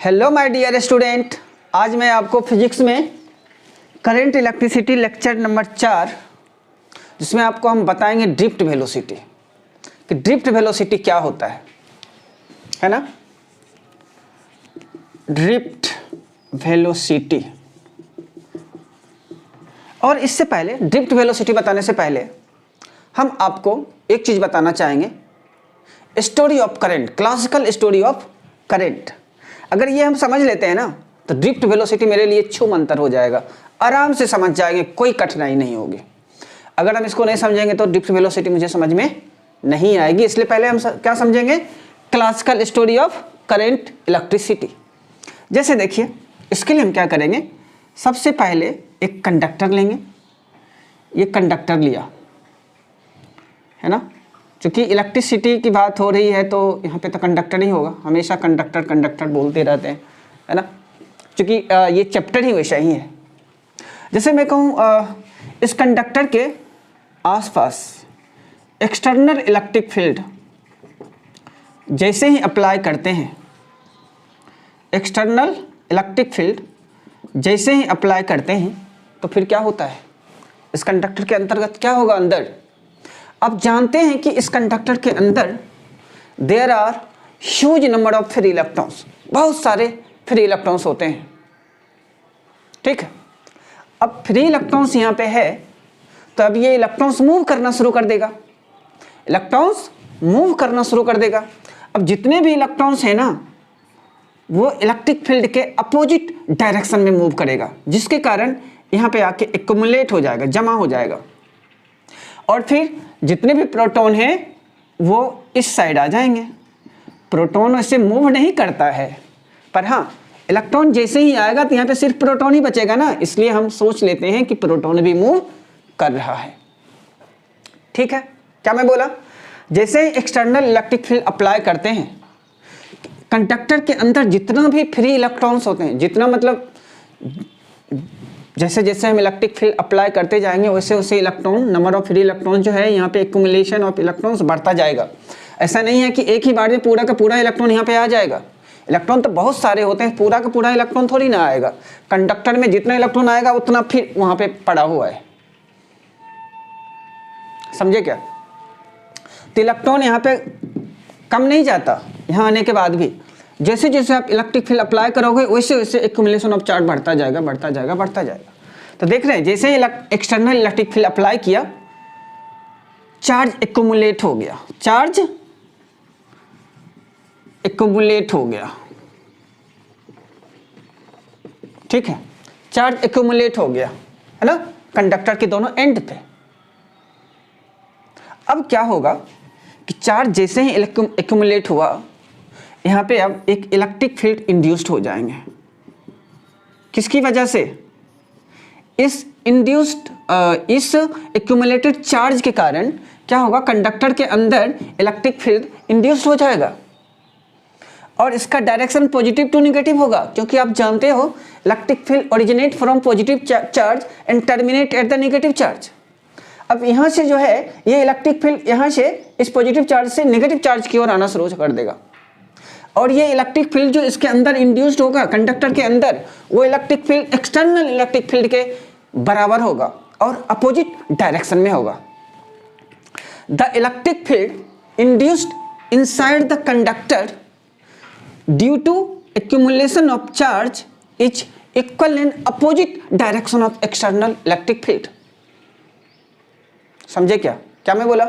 Hello my dear student, आज मैं आपको फिजिक्स में करंट इलेक्ट्रिसिटी लेक्चर नंबर 4 जिसमें आपको हम बताएंगे ड्रिफ्ट वेलोसिटी कि ड्रिफ्ट वेलोसिटी क्या होता है ना। Drift velocity. और इससे पहले ड्रिफ्ट वेलोसिटी बताने से पहले हम आपको एक चीज़ बताना चाहेंगे, story of current, classical story of current. अगर ये हम समझ लेते हैं ना तो ड्रिफ्ट वेलोसिटी मेरे लिए छूम अंतर हो जाएगा, आराम से समझ जाएंगे, कोई कठिनाई नहीं होगी। अगर हम इसको नहीं समझेंगे तो ड्रिफ्ट वेलोसिटी मुझे समझ में नहीं आएगी। इसलिए पहले हम क्या समझेंगे, classical story of current electricity. जैसे देखिए, इसके लिए हम क्या करेंगे, सबसे पहले एक कंडक्टर लेंगे। ये कंडक्टर लिया है ना, क्योंकि इलेक्ट्रिसिटी की बात हो रही है तो यहाँ पे तो कंडक्टर ही होगा, हमेशा कंडक्टर कंडक्टर बोलते रहते हैं, है ना, क्योंकि ये चैप्टर ही वैसा ही है। जैसे मैं कहूँ इस कंडक्टर के आसपास एक्सटर्नल इलेक्ट्रिक फील्ड जैसे ही अप्लाई करते हैं, एक्सटर्नल इलेक्ट्रिक फील्ड जैसे ही अप्लाई करते हैं तो फिर क्या होता है, इस कंडक्टर के अंतर्गत क्या होगा, अंदर। अब जानते हैं कि इस कंडक्टर के अंदर there are huge number of free electrons, बहुत सारे फ्री इलेक्ट्रॉन्स होते हैं, ठीक है। अब फ्री इलेक्ट्रॉन्स यहाँ पे है तो अब ये इलेक्ट्रॉन्स मूव करना शुरू कर देगा, इलेक्ट्रॉन्स मूव करना शुरू कर देगा। अब जितने भी इलेक्ट्रॉन्स हैं ना वो इलेक्ट्रिक फील्ड के अपोजिट डायरेक्शन में मूव करेगा, जिसके कारण यहाँ पे आके एक्युमुलेट हो जाएगा, जमा हो जाएगा। और फिर जितने भी प्रोटॉन हैं वो इस साइड आ जाएंगे। प्रोटॉन ऐसे मूव नहीं करता है, पर हाँ इलेक्ट्रॉन जैसे ही आएगा तो यहाँ पे सिर्फ प्रोटॉन ही बचेगा ना, इसलिए हम सोच लेते हैं कि प्रोटॉन भी मूव कर रहा है, ठीक है। क्या मैं बोला, जैसे ही एक्सटर्नल इलेक्ट्रिक फील्ड अप्लाई करते हैं, कंडक्टर के अंदर जितना भी फ्री इलेक्ट्रॉन्स होते हैं, जितना मतलब जैसे जैसे हम इलेक्ट्रिक फील्ड अप्लाई करते जाएंगे वैसे वैसे electron, number of free electron जो है यहाँ पे एक्युमुलेशन ऑफ इलेक्ट्रॉन्स बढ़ता जाएगा। ऐसा नहीं है कि एक ही बार में पूरा का पूरा इलेक्ट्रॉन यहाँ पे आ जाएगा। इलेक्ट्रॉन तो बहुत सारे होते हैं, पूरा का पूरा इलेक्ट्रॉन थोड़ी ना आएगा। कंडक्टर में जितना इलेक्ट्रॉन आएगा उतना फिर वहाँ पे पड़ा हुआ है, समझे क्या। तो इलेक्ट्रॉन यहाँ पे कम नहीं जाता, यहाँ आने के बाद भी जैसे जैसे आप इलेक्ट्रिक फील्ड अप्लाई करोगे वैसे वैसे एक्युमुलेशन ऑफ चार्ज बढ़ता जाएगा, बढ़ता जाएगा, बढ़ता जाएगा। तो देख रहे हैं, जैसे एक्सटर्नल इलेक्ट्रिक फील्ड अप्लाई किया, चार्ज एक्युमुलेट हो गया, चार्ज एक्युमुलेट हो गया, ठीक है, चार्ज एक्युमुलेट हो गया, है ना, कंडक्टर के दोनों एंड पे। अब क्या होगा कि चार्ज जैसे ही एक्युमुलेट हुआ, यहाँ पे अब एक इलेक्ट्रिक फील्ड इंड्यूस्ड हो जाएंगे। किसकी वजह से, इस एक्युमुलेटेड चार्ज के कारण क्या होगा, कंडक्टर के अंदर इलेक्ट्रिक फील्ड इंड्यूस्ड हो जाएगा और इसका डायरेक्शन पॉजिटिव टू नेगेटिव होगा, क्योंकि आप जानते हो electric field originate from positive charge and terminate at the negative charge. अब यहाँ से जो है ये इलेक्ट्रिक फील्ड यहाँ से इस पॉजिटिव चार्ज से नेगेटिव चार्ज की ओर आना शुरू कर देगा, और ये इलेक्ट्रिक फील्ड जो इसके अंदर इंड्यूस्ड होगा कंडक्टर के अंदर, वो electric field external electric field के बराबर होगा और अपोजिट डायरेक्शन में होगा। The electric field induced inside the conductor due to accumulation of charge is equal in opposite direction of external electric field. समझे क्या, क्या मैं बोला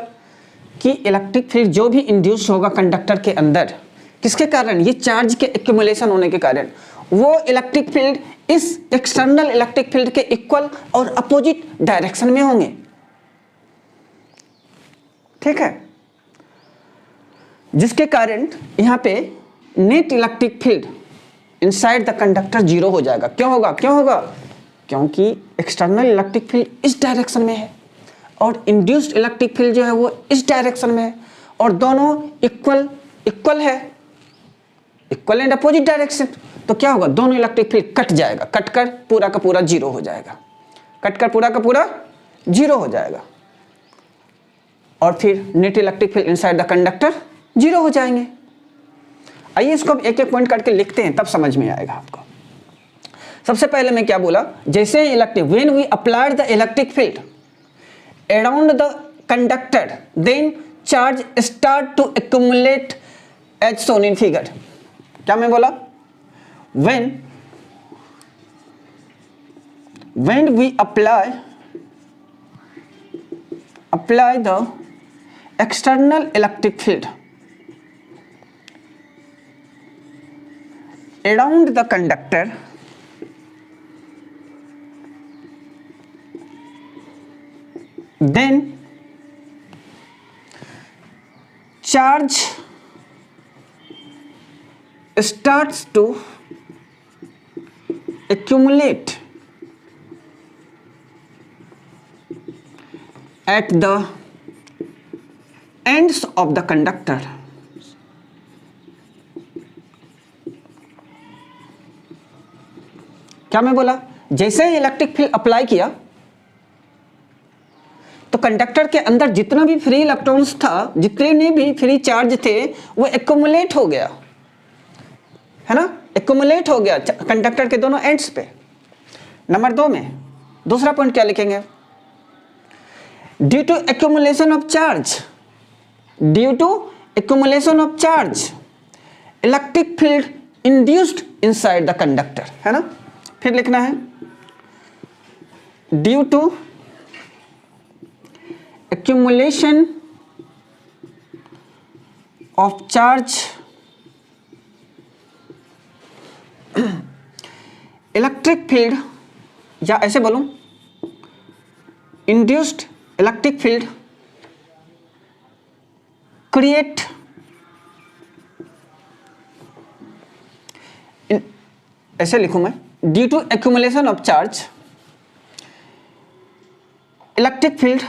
कि इलेक्ट्रिक फील्ड जो भी इंड्यूस्ड होगा कंडक्टर के अंदर, किसके कारण, ये चार्ज के एक्युमुलेशन होने के कारण, वो इलेक्ट्रिक फील्ड इस एक्सटर्नल इलेक्ट्रिक फील्ड के इक्वल और अपोजिट डायरेक्शन में होंगे, ठीक है, जिसके कारण यहाँ पे net electric field inside the conductor zero हो जाएगा। क्यों होगा, क्यों होगा, क्योंकि एक्सटर्नल इलेक्ट्रिक फील्ड इस डायरेक्शन में है और इंड्यूस्ड इलेक्ट्रिक फील्ड जो है वो इस डायरेक्शन में है, और दोनों इक्वल है, इक्वल एंड अपोजिट डायरेक्शन। तो क्या होगा, दोनों इलेक्ट्रिक फील्ड कट जाएगा, कटकर पूरा का पूरा जीरो हो जाएगा, कटकर पूरा का पूरा जीरो हो जाएगा, और फिर net electric field inside the conductor zero हो जाएंगे। आइए इसको एक एक पॉइंट करके लिखते हैं, तब समझ में आएगा आपको। सबसे पहले मैं क्या बोला, जैसे electric, when we applied the electric field around the conductor then charge start to accumulate as shown in figure. क्या मैं बोला, when we apply the external electric field around the conductor then charge starts to accumulate at the ends of the conductor. क्या मैं बोला, जैसे ही electric field apply किया तो conductor के अंदर जितना भी फ्री इलेक्ट्रॉन्स था, जितने भी फ्री चार्ज थे, वो एक्यूमुलेट हो गया, है ना, एक्यूमुलेट हो गया कंडक्टर के दोनों एंड्स पे। नंबर 2 में दूसरा पॉइंट क्या लिखेंगे, due to accumulation of charge, due to accumulation of charge electric field induced inside the conductor, है ना। फिर लिखना है due to accumulation of charge electric field, या ऐसे बोलूं इंड्यूस्ड इलेक्ट्रिक फील्ड क्रिएट ऐसे लिखूं मैं, due to accumulation of charge electric field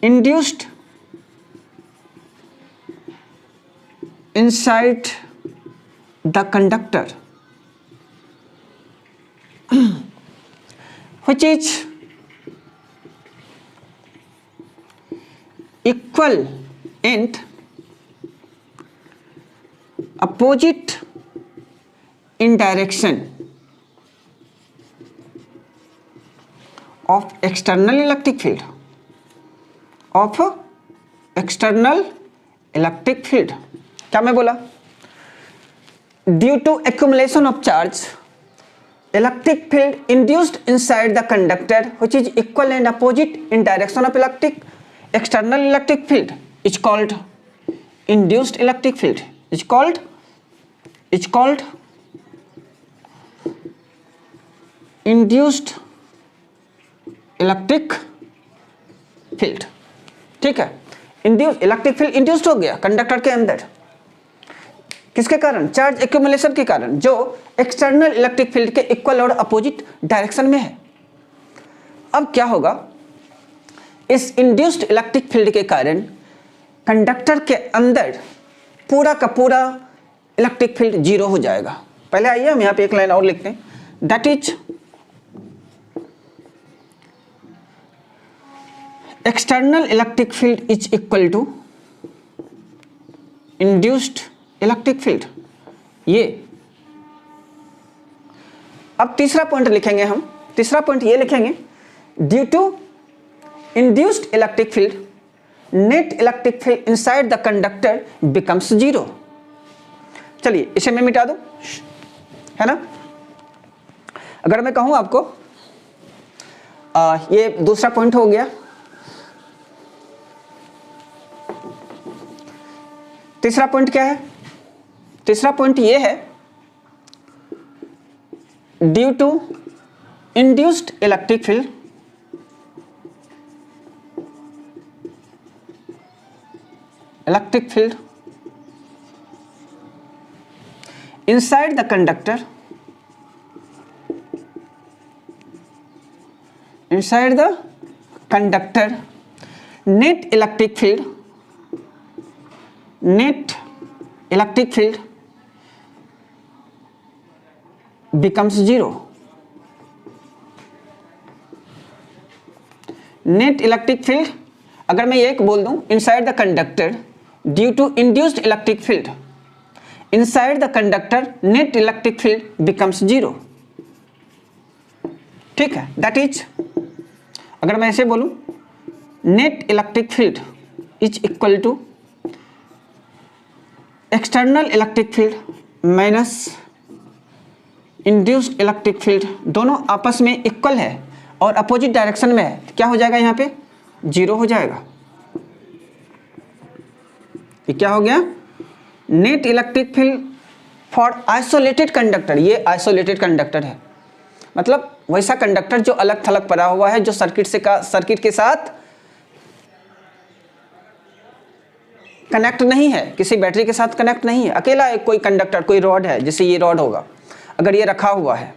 induced inside the conductor which is equal and opposite in direction of external electric field, of external electric field। क्या मैं बोला, due to accumulation of charge electric field induced inside the conductor which is equal and opposite in direction of external electric field is called induced electric field, is called induced electric field। ठीक है, induce electric field induced हो गया conductor के अंदर, किसके कारण, charge accumulation के कारण, जो एक्सटर्नल इलेक्ट्रिक फील्ड के इक्वल और अपोजिट डायरेक्शन में है। अब क्या होगा, इस इंड्यूस्ड इलेक्ट्रिक फील्ड के कारण कंडक्टर के अंदर पूरा का पूरा इलेक्ट्रिक फील्ड जीरो हो जाएगा। पहले आइए हम यहाँ पे एक लाइन और लिखते हैं, that is external electric field is equal to induced electric field. ये अब तीसरा पॉइंट लिखेंगे हम, तीसरा पॉइंट ये लिखेंगे, due to induced electric field net electric field inside the conductor becomes zero. चलिए इसे मैं मिटा दूं, है ना। अगर मैं कहूं आपको ये दूसरा पॉइंट हो गया, तीसरा पॉइंट क्या है, तीसरा पॉइंट ये है, due to induced electric field inside the conductor net electric field becomes zero। Net electric field अगर मैं एक बोल दूं, inside the conductor due to induced electric field, inside the conductor net electric field becomes 0। ठीक है, that is, अगर मैं ऐसे बोलूं net electric field is equal to external electric field minus induced electric field, दोनों आपस में इक्वल है और अपोजिट डायरेक्शन में है, तो क्या हो जाएगा यहाँ पे 0 हो जाएगा। ये क्या हो गया, net electric field for isolated conductor, ये आइसोलेटेड कंडक्टर है, मतलब वैसा कंडक्टर जो अलग थलग पड़ा हुआ है, जो सर्किट के साथ कनेक्ट नहीं है, किसी बैटरी के साथ कनेक्ट नहीं है, अकेला एक कोई कंडक्टर, कोई रॉड है, जैसे ये रॉड होगा, अगर ये रखा हुआ है,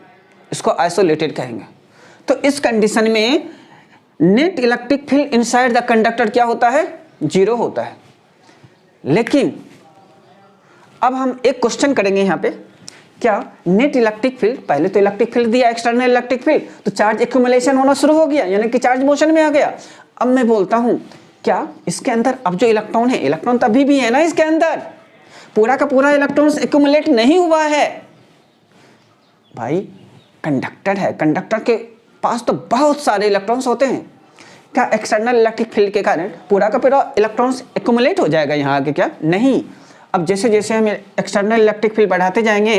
इसको आइसोलेटेड कहेंगे। तो इस कंडीशन में net electric field inside the conductor क्या होता है, 0 होता है। लेकिन अब हम एक क्वेश्चन करेंगे यहाँ पे, क्या नेट इलेक्ट्रिक फील्ड, पहले तो इलेक्ट्रिक फील्ड दिया एक्सटर्नल इलेक्ट्रिक फील्ड, तो चार्ज एक्यूमुलेशन होना शुरू हो गया, यानी कि चार्ज मोशन में आ गया। अब मैं बोलता हूँ क्या इसके अंदर अब जो इलेक्ट्रॉन है, इलेक्ट्रॉन तो अभी भी है ना इसके अंदर, पूरा का पूरा इलेक्ट्रॉन एक्यूमुलेट नहीं हुआ है भाई, कंडक्टर है, कंडक्टर के पास तो बहुत सारे इलेक्ट्रॉन्स होते हैं। क्या एक्सटर्नल इलेक्ट्रिक फील्ड के कारण पूरा का पूरा इलेक्ट्रॉन्स एक्यूमुलेट हो जाएगा यहाँ आके, क्या नहीं। अब जैसे जैसे हम एक्सटर्नल इलेक्ट्रिक फील्ड बढ़ाते जाएंगे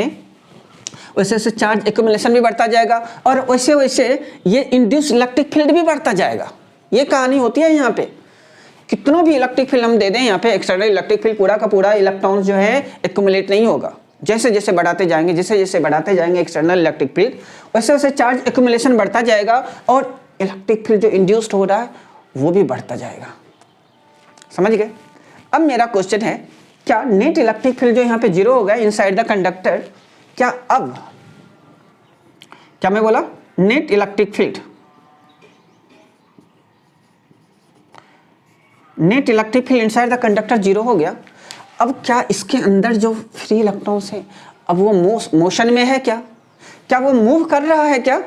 वैसे वैसे चार्ज एक्यूमुलेशन भी बढ़ता जाएगा और वैसे वैसे ये इंड्यूस इलेक्ट्रिक फील्ड भी बढ़ता जाएगा। ये कहानी होती है यहाँ पे, कितना भी इलेक्ट्रिक फील्ड हम दे दें यहाँ पे, एक्सटर्नल इलेक्ट्रिक फील्ड पूरा का पूरा इलेक्ट्रॉन जो है एक्यूमुलेट नहीं होगा। जैसे जैसे बढ़ाते जाएंगे, जैसे जैसे बढ़ाते जाएंगे एक्सटर्नल इलेक्ट्रिक फील्ड, वैसे वैसे चार्ज एक्यूमुलेशन बढ़ता जाएगा और इलेक्ट्रिक फील्ड जो इंड्यूस्ड हो रहा है वो भी बढ़ता जाएगा। समझ गए? अब मेरा क्वेश्चन है, क्या नेट इलेक्ट्रिक फील्ड जो यहाँ पे 0 हो गया इनसाइड द कंडक्टर, क्या अब, क्या मैं बोला net electric field, net electric field inside the conductor 0 हो गया। अब क्या इसके अंदर जो फ्री इलेक्ट्रॉन्स हैं अब वो मोशन में है क्या वो मूव कर रहा है क्या?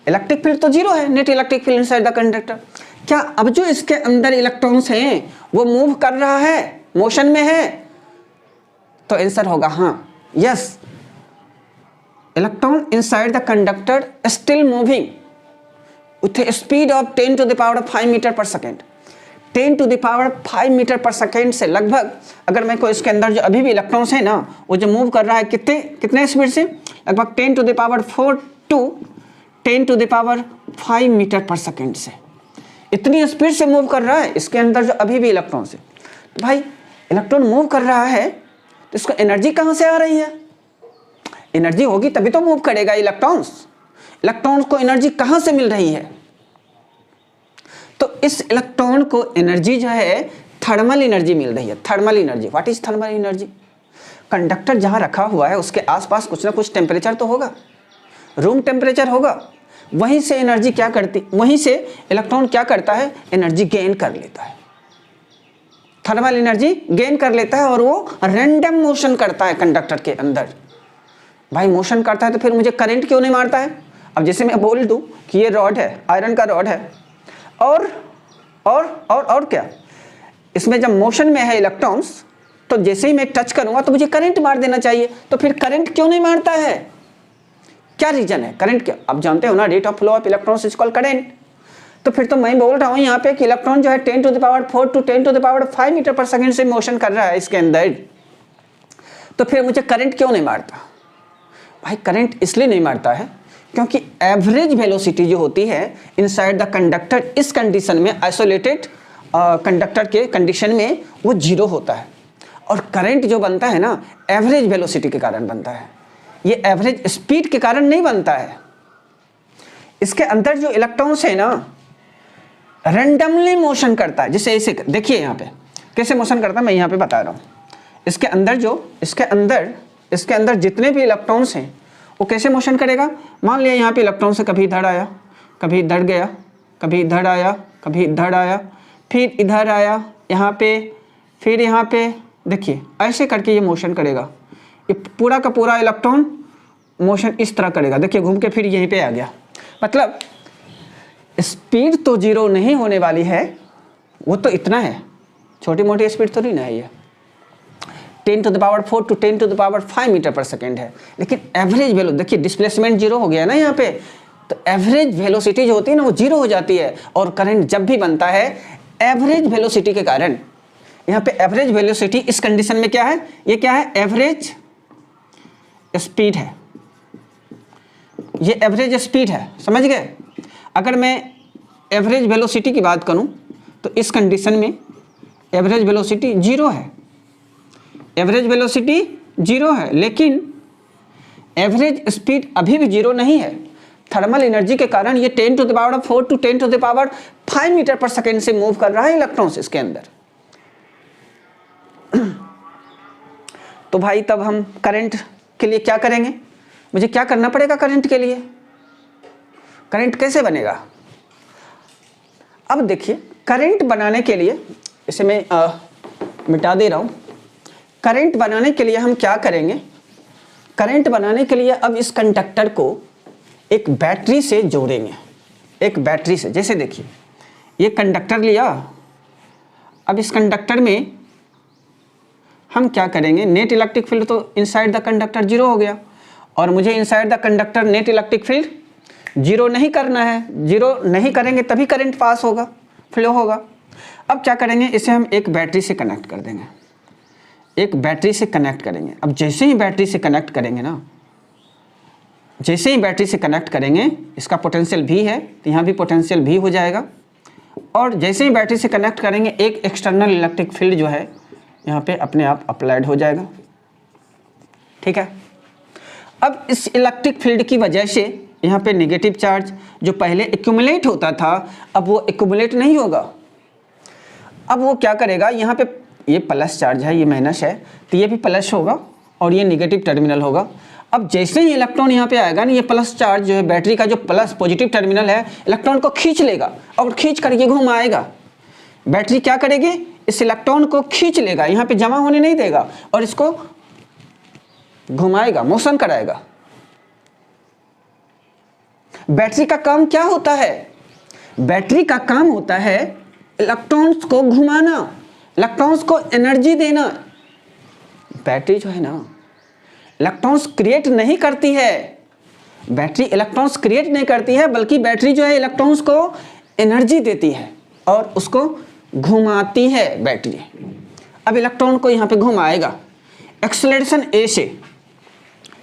इलेक्ट्रिक फील्ड तो 0 है, net electric field inside the conductor, क्या अब जो इसके अंदर इलेक्ट्रॉन्स हैं वो मूव कर रहा है, मोशन में है? तो आंसर होगा हाँ, yes, electron inside the conductor still moving with a speed of 10 to the power 5 metre per second. 10 to the power 5 metre per second से लगभग, अगर मैं कोई इसके अंदर जो अभी भी इलेक्ट्रॉन्स है ना वो जो मूव कर रहा है कितने स्पीड से, लगभग 10 to the power 4 to 10 to the power 5 metre per second से, इतनी स्पीड से मूव कर रहा है इसके अंदर जो अभी भी इलेक्ट्रॉन्स है। तो भाई इलेक्ट्रॉन मूव कर रहा है तो इसको एनर्जी कहाँ से आ रही है? एनर्जी होगी तभी तो मूव करेगा इलेक्ट्रॉन्स। इलेक्ट्रॉन्स को एनर्जी कहाँ से मिल रही है? तो इस इलेक्ट्रॉन को एनर्जी जो है थर्मल एनर्जी मिल रही है। Thermal energy, what is thermal energy? Conductor जहाँ रखा हुआ है उसके आसपास कुछ ना कुछ टेम्परेचर तो होगा, रूम टेम्परेचर होगा, वहीं से एनर्जी क्या करती, वहीं से इलेक्ट्रॉन क्या करता है, एनर्जी गेन कर लेता है, थर्मल एनर्जी गेन कर लेता है और वो रैंडम मोशन करता है कंडक्टर के अंदर। भाई मोशन करता है तो फिर मुझे करंट क्यों नहीं मारता है? अब जैसे मैं बोल दूं कि ये रॉड है, आयरन का रॉड है और क्या, इसमें जब मोशन में है इलेक्ट्रॉन्स तो जैसे ही मैं टच करूंगा तो मुझे करंट मार देना चाहिए, तो फिर करंट क्यों नहीं मारता है? क्या रीजन है? करंट क्या, आप जानते हो ना, rate of flow of electrons is called current. तो फिर तो मैं बोल रहा हूँ यहाँ पे कि इलेक्ट्रॉन जो है 10 to the power 4 to 10 to the power 5 metre per second से मोशन कर रहा है इसके अंदर, तो फिर मुझे करंट क्यों नहीं मारता? भाई करंट इसलिए नहीं मारता है क्योंकि एवरेज वेलोसिटी जो होती है इनसाइड द कंडक्टर इस कंडीशन में, आइसोलेटेड कंडक्टर के कंडीशन में वो 0 होता है, और करंट जो बनता है ना एवरेज वेलोसिटी के कारण बनता है, ये एवरेज स्पीड के कारण नहीं बनता है। इसके अंदर जो इलेक्ट्रॉन्स है ना रैंडमली मोशन करता है, जैसे ऐसे देखिए यहाँ पे कैसे मोशन करता है, मैं यहाँ पे बता रहा हूँ। इसके अंदर जितने भी इलेक्ट्रॉन्स हैं वो कैसे मोशन करेगा, मान लिया यहाँ पे इलेक्ट्रॉन से कभी इधर आया, कभी इधर गया, कभी इधर आया, कभी इधर आया, फिर इधर आया यहाँ पे, फिर यहाँ पे, देखिए ऐसे करके ये मोशन करेगा। ये पूरा का पूरा इलेक्ट्रॉन मोशन इस तरह करेगा, देखिए घूम के फिर यहीं पे आ गया। मतलब स्पीड तो 0 नहीं होने वाली है, वो तो इतना है, छोटी मोटी स्पीड तो नहीं ना है ये। 10 to the power 4 to 10 to the power 5 metre per second है। लेकिन एवरेज वेलो देखिए, डिस्प्लेसमेंट जीरो हो गया ना यहाँ पे, तो एवरेज वेलोसिटी जो होती है ना वो जीरो हो जाती है। और करंट जब भी बनता है एवरेज वेलोसिटी के कारण, यहाँ पे एवरेज वेलोसिटी इस कंडीशन में क्या है, ये क्या है, एवरेज स्पीड है, ये एवरेज स्पीड है, समझ गए। अगर मैं एवरेज वेलोसिटी की बात करूं तो इस कंडीशन में एवरेज वेलोसिटी जीरो है, एवरेज वेलोसिटी जीरो है, लेकिन एवरेज स्पीड अभी भी जीरो नहीं है। थर्मल एनर्जी के कारण ये 10 to the power 4 to 10 to the power 5 metre per second से मूव कर रहा है इलेक्ट्रॉन्स इसके अंदर। तो भाई तब हम करंट के लिए क्या करेंगे, मुझे क्या करना पड़ेगा करंट के लिए, करंट कैसे बनेगा। अब देखिए करंट बनाने के लिए, इसे मैं मिटा दे रहा हूं। करंट बनाने के लिए हम क्या करेंगे, करंट बनाने के लिए अब इस कंडक्टर को एक बैटरी से जोड़ेंगे, एक बैटरी से। जैसे देखिए ये कंडक्टर लिया, अब इस कंडक्टर में हम क्या करेंगे, नेट इलेक्ट्रिक फील्ड तो इनसाइड द कंडक्टर जीरो हो गया, और मुझे inside the conductor net electric field zero नहीं करना है। जीरो नहीं करेंगे तभी करंट पास होगा, फ्लो होगा। अब क्या करेंगे, इसे हम एक बैटरी से कनेक्ट कर देंगे, एक बैटरी से कनेक्ट करेंगे। अब जैसे ही बैटरी से कनेक्ट करेंगे ना, जैसे ही बैटरी से कनेक्ट करेंगे, इसका पोटेंशियल भी है तो यहाँ भी पोटेंशियल भी हो जाएगा, और जैसे ही बैटरी से कनेक्ट करेंगे एक एक्सटर्नल इलेक्ट्रिक फील्ड जो है यहाँ पे अपने आप अप्लाइड हो जाएगा, ठीक है। अब इस इलेक्ट्रिक फील्ड की वजह से यहाँ पे नेगेटिव चार्ज जो पहले एक्यूमुलेट होता था अब वो एक्यूमुलेट नहीं होगा। अब वो क्या करेगा, यहाँ पे ये प्लस चार्ज है, ये माइनस है, तो ये भी प्लस होगा और ये नेगेटिव टर्मिनल होगा। अब जैसे ही इलेक्ट्रॉन यहाँ पे आएगा ना, ये प्लस चार्ज जो है बैटरी का जो प्लस पॉजिटिव टर्मिनल है, इलेक्ट्रॉन को खींच लेगा और खींच कर ये घुमाएगा। बैटरी क्या करेगी, इस इलेक्ट्रॉन को खींच लेगा, यहाँ पे जमा होने नहीं देगा और इसको घुमाएगा, मोशन कराएगा। बैटरी का काम क्या होता है, बैटरी का काम होता है इलेक्ट्रॉन्स को घुमाना, इलेक्ट्रॉन्स को एनर्जी देना। बैटरी जो है ना इलेक्ट्रॉन्स क्रिएट नहीं करती है, बैटरी इलेक्ट्रॉन्स क्रिएट नहीं करती है, बल्कि बैटरी जो है इलेक्ट्रॉन्स को एनर्जी देती है और उसको घुमाती है बैटरी। अब इलेक्ट्रॉन को यहाँ पे घुमाएगा, एक्सेलरेशन ए से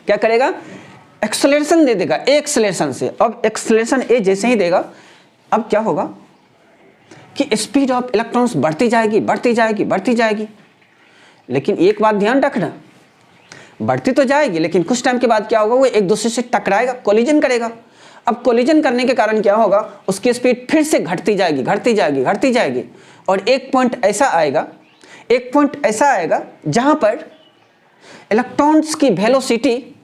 क्या करेगा, एक्सेलरेशन दे देगा, एक्सेलरेशन से। अब एक्सेलरेशन ए जैसे ही देगा, अब क्या होगा कि स्पीड ऑफ इलेक्ट्रॉन्स बढ़ती जाएगी, बढ़ती जाएगी, बढ़ती जाएगी। लेकिन एक बात ध्यान रखना, बढ़ती तो जाएगी लेकिन कुछ टाइम के बाद क्या होगा, वो एक दूसरे से टकराएगा, कोलिजन करेगा। अब कोलिजन करने के कारण क्या होगा, उसकी स्पीड फिर से घटती जाएगी, घटती जाएगी, घटती जाएगी, और एक पॉइंट ऐसा आएगा, एक पॉइंट ऐसा आएगा जहां पर इलेक्ट्रॉन्स की वेलोसिटी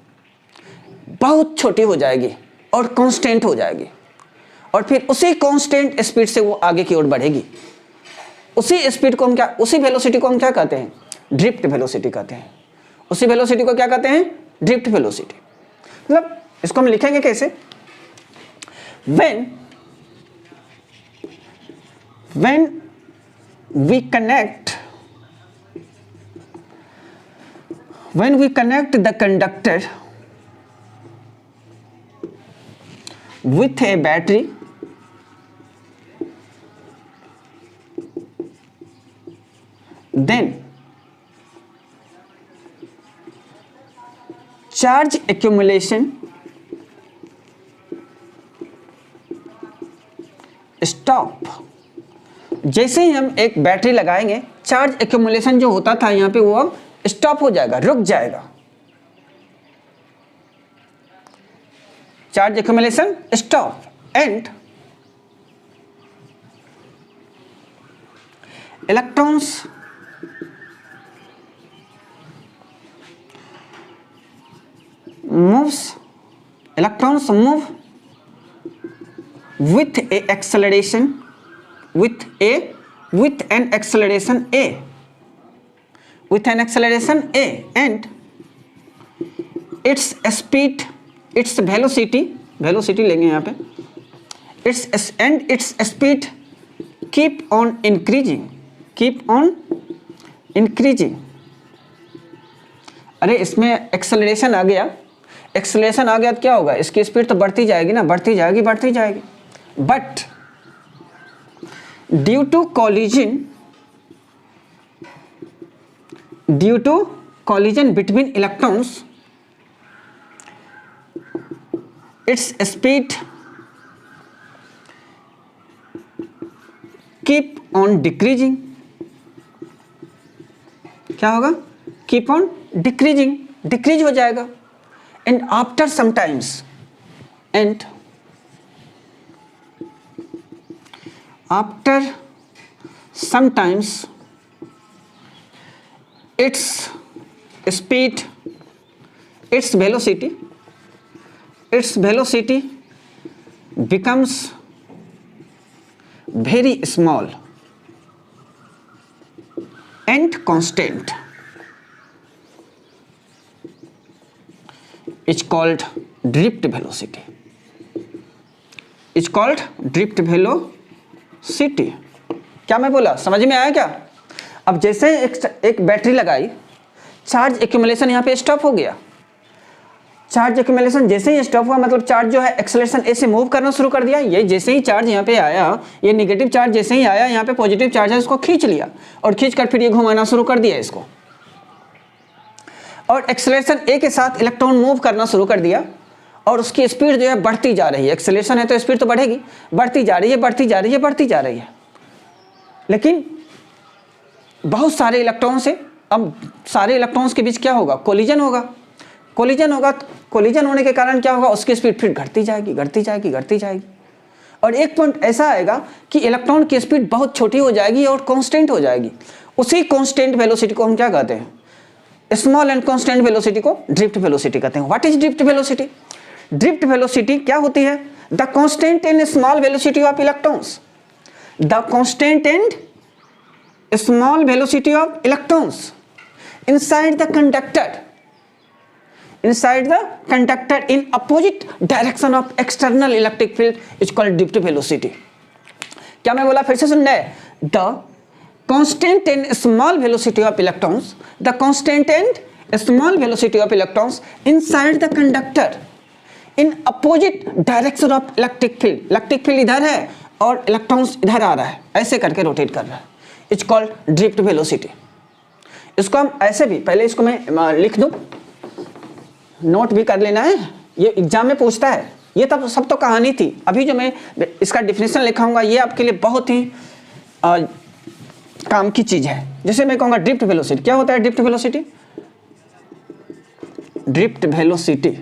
बहुत छोटी हो जाएगी और कांस्टेंट हो जाएगी, और फिर उसी कांस्टेंट स्पीड से वो आगे की ओर बढ़ेगी। उसी स्पीड को हम क्या, उसी वेलोसिटी को हम क्या कहते हैं, ड्रिफ्ट वेलोसिटी कहते हैं। उसी वेलोसिटी को क्या कहते हैं, ड्रिफ्ट वेलोसिटी। मतलब इसको हम लिखेंगे कैसे, when we connect the conductor with a battery, then charge accumulation stop. जैसे ही हम एक बैटरी लगाएंगे, चार्ज एक्यूमुलेशन जो होता था यहाँ पे वो अब स्टॉप हो जाएगा, रुक जाएगा। Charge accumulation stop and electrons move with an acceleration a and its speed, its velocity लेंगे यहाँ पे, its speed keep on increasing अरे इसमें एक्सेलरेशन आ गया, एक्सेलरेशन आ गया तो क्या होगा, इसकी स्पीड तो बढ़ती जाएगी ना, बढ़ती जाएगी बढ़ती जाएगी। But due to collision between electrons its speed keep on decreasing, क्या होगा, keep on decreasing, डिक्रीज हो जाएगा। and after sometimes its speed, its velocity becomes very small and constant. It's called drift velocity. It's called drift velocity. क्या मैं बोला, समझ में आया क्या? अब जैसे एक बैटरी लगाई, चार्ज एक्यूमुलेशन यहाँ पे स्टॉप हो गया। चार्ज एक्यूमुलेशन जैसे ही स्टॉप हुआ, मतलब चार्ज जो है एक्सेलरेशन ए से मूव करना शुरू कर दिया। ये जैसे ही चार्ज यहाँ पे आया, ये नेगेटिव चार्ज जैसे ही आया, यहाँ पे पॉजिटिव चार्ज है, इसको खींच लिया और खींच कर फिर ये घुमाना शुरू कर दिया इसको, और एक्सेलरेशन ए के साथ इलेक्ट्रॉन मूव करना शुरू कर दिया और उसकी स्पीड जो है बढ़ती जा रही है। एक्सेलरेशन है तो स्पीड तो बढ़ेगी, बढ़ती जा रही है बढ़ती जा रही है बढ़ती जा रही है। लेकिन बहुत सारे इलेक्ट्रॉन से, अब सारे इलेक्ट्रॉन्स के बीच क्या होगा, कोलिजन होगा। कोलिजन होगा, कोलिजन होने के कारण क्या होगा, उसकी स्पीड फिर घटती जाएगी घटती जाएगी घटती जाएगी, और एक पॉइंट ऐसा आएगा कि इलेक्ट्रॉन की स्पीड बहुत छोटी हो जाएगी और कांस्टेंट हो जाएगी। उसी कांस्टेंट वेलोसिटी को हम क्या कहते हैं, स्मॉल एंड कांस्टेंट वेलोसिटी को ड्रिफ्ट वेलोसिटी कहते हैं। What is drift velocity? Drift velocity क्या होती है? The constant and small velocity of electrons, the constant and small velocity of electrons inside the conductor in opposite direction of external electric field is called drift velocity. क्या मैं बोला, फिर से सुनना है, the constant and small velocity of electrons, the constant and small velocity of electrons inside the conductor in opposite direction of electric field. Electric field इधर है और इलेक्ट्रॉन्स इधर आ रहा है, ऐसे करके रोटेट कर रहा है, इट्स कॉल्ड ड्रिफ्ट वेलोसिटी। इसको हम ऐसे भी, पहले इसको मैं लिख दूं, नोट भी कर लेना है, ये एग्जाम में पूछता है। ये तब सब तो कहानी थी, अभी जो मैं इसका डिफिनेशन लिखाऊंगा ये आपके लिए बहुत ही काम की चीज है। जैसे मैं कहूंगा ड्रिफ्ट वेलोसिटी, क्या होता है ड्रिफ्ट वेलोसिटी? ड्रिफ्ट वेलोसिटी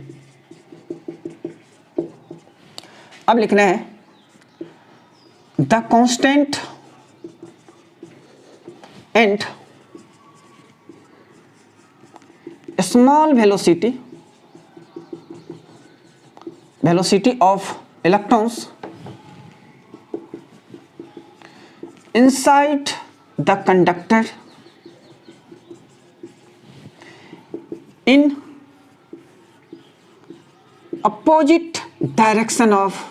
अब लिखना है the constant and small velocity of electrons inside the conductor in opposite direction of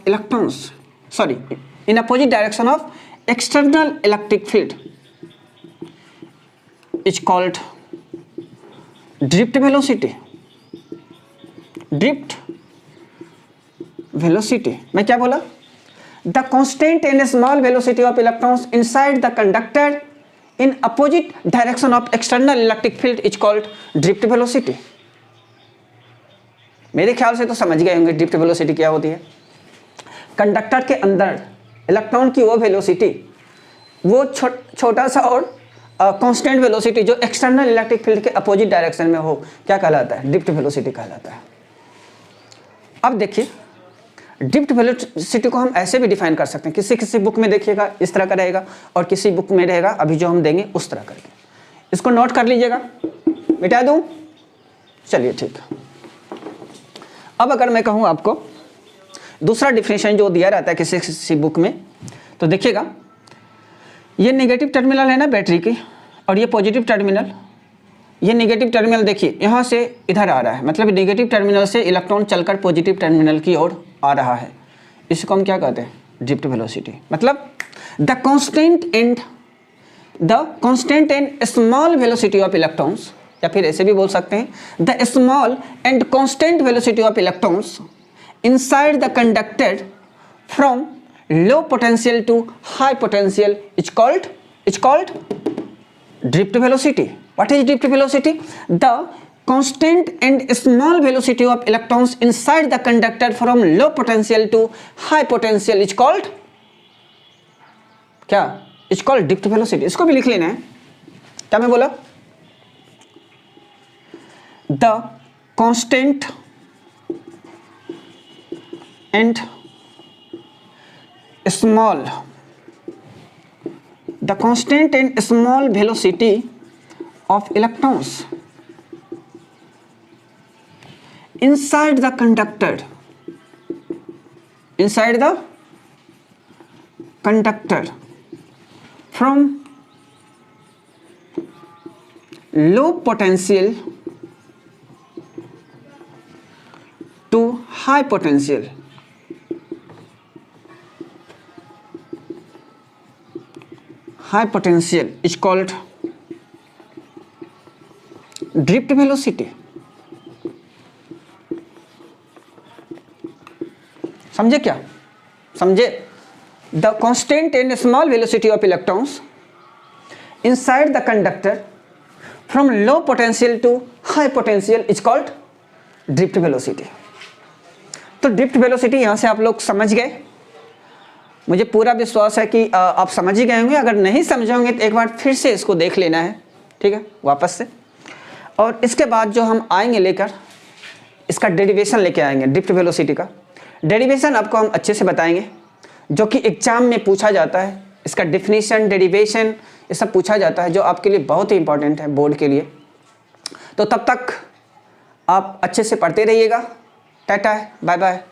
electrons, sorry, in opposite direction of external electric field is called drift velocity. Drift velocity मैं क्या बोला? The constant and small velocity of electrons inside the conductor in opposite direction of external electric field is called drift velocity. मेरे ख्याल से तो समझ गए होंगे ड्रिफ्ट वेलोसिटी क्या होती है। कंडक्टर के अंदर इलेक्ट्रॉन की वो वेलोसिटी, वो छोटा सा और कांस्टेंट वेलोसिटी जो एक्सटर्नल इलेक्ट्रिक फील्ड के अपोजिट डायरेक्शन में हो, क्या कहलाता है? ड्रिफ्ट वेलोसिटी कहलाता है। अब देखिए ड्रिफ्ट वेलोसिटी को हम ऐसे भी डिफाइन कर सकते हैं, किसी किसी बुक में देखिएगा इस तरह का रहेगा और किसी बुक में रहेगा अभी जो हम देंगे उस तरह करके। इसको नोट कर लीजिएगा, मिटा दूं? चलिए ठीक। अब अगर मैं कहूं आपको दूसरा डिफिनेशन जो दिया रहता है किसी किसी बुक में, तो देखिएगा ये नेगेटिव टर्मिनल है ना बैटरी की, और ये पॉजिटिव टर्मिनल। ये नेगेटिव टर्मिनल देखिए यहाँ से इधर आ रहा है, मतलब नेगेटिव टर्मिनल से इलेक्ट्रॉन चलकर पॉजिटिव टर्मिनल की ओर आ रहा है। इसको हम क्या कहते हैं? Drift velocity. मतलब the constant and the constant and small velocity of electrons, या फिर ऐसे भी बोल सकते हैं the small and constant velocity of electrons inside the conductor from low potential to high potential is called drift velocity. What is drift velocity? The constant and small velocity of electrons inside the conductor from low potential to high potential is called क्या? It's called drift velocity. इसको भी लिख लेना है. क्या मैं बोला? The constant and small velocity of electrons inside the conductor from low potential to high potential is called drift velocity. समझे क्या? समझे? The constant and small velocity of electrons inside the conductor from low potential to high potential is called drift velocity. तो drift velocity यहाँ से आप लोग समझ गए. मुझे पूरा विश्वास है कि आप समझ ही गए होंगे. अगर नहीं समझे होंगे तो एक बार फिर से इसको देख लेना है, ठीक है, वापस से. और इसके बाद जो हम आएंगे लेकर इसका डेरिवेशन लेके आएंगे. ड्रिफ्ट वेलोसिटी का डेरिवेशन आपको हम अच्छे से बताएंगे, जो कि एग्जाम में पूछा जाता है. इसका डेफिनेशन, डेरिवेशन, ये सब पूछा जाता है, जो आपके लिए बहुत ही इंपॉर्टेंट है बोर्ड के लिए. तो तब तक आप अच्छे से पढ़ते रहिएगा. Ta ta, bye bye.